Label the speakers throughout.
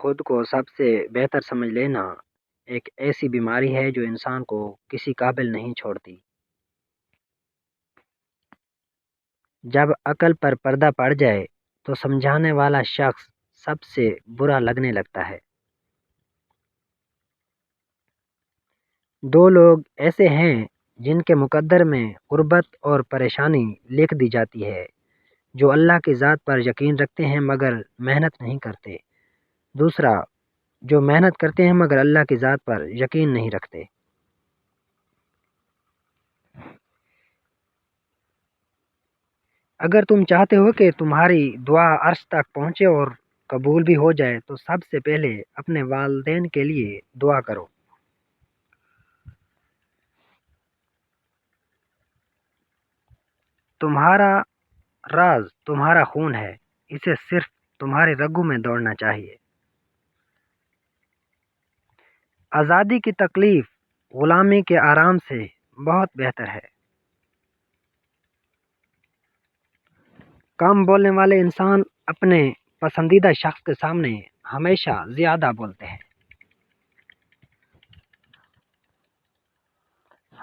Speaker 1: خود کو سب سے بہتر سمجھ لینا ایک ایسی بیماری ہے جو انسان کو کسی قابل نہیں چھوڑتی۔ جب عقل پر پردہ پڑ جائے تو سمجھانے والا شخص سب سے برا لگنے لگتا ہے۔ دو لوگ ایسے ہیں جن کے مقدر میں غربت اور پریشانی لکھ دی جاتی ہے، جو اللہ کی ذات پر یقین رکھتے ہیں مگر محنت نہیں کرتے۔ دوسرا، جو محنت کرتے ہیں مگر اللہ کی ذات پر یقین نہیں رکھتے۔ اگر تم چاہتے ہو کہ تمہاری دعا عرش تک پہنچے اور قبول بھی ہو جائے تو سب سے پہلے اپنے والدین کے لیے دعا کرو۔ تمہارا راز تمہارا خون ہے، اسے صرف تمہارے رگوں میں دوڑنا چاہیے۔ آزادی کی تکلیف غلامی کے آرام سے بہت بہتر ہے۔ کم بولنے والے انسان اپنے پسندیدہ شخص کے سامنے ہمیشہ زیادہ بولتے ہیں۔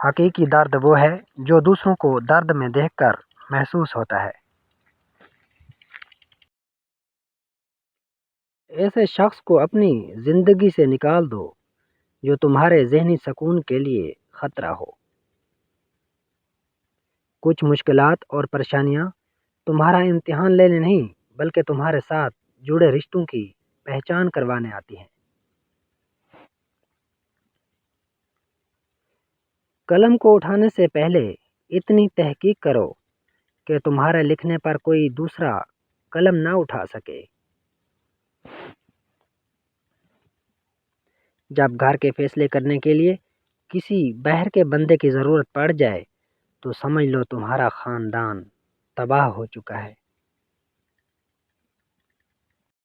Speaker 1: حقیقی درد وہ ہے جو دوسروں کو درد میں دیکھ کر محسوس ہوتا ہے۔ ایسے شخص کو اپنی زندگی سے نکال دو جو تمہارے ذہنی سکون کے لیے خطرہ ہو۔ کچھ مشکلات اور پریشانیاں تمہارا امتحان لینے نہیں بلکہ تمہارے ساتھ جڑے رشتوں کی پہچان کروانے آتی ہیں۔ قلم کو اٹھانے سے پہلے اتنی تحقیق کرو کہ تمہارے لکھنے پر کوئی دوسرا قلم نہ اٹھا سکے۔ جب گھر کے فیصلے کرنے کے لیے کسی باہر کے بندے کی ضرورت پڑ جائے تو سمجھ لو تمہارا خاندان تباہ ہو چکا ہے۔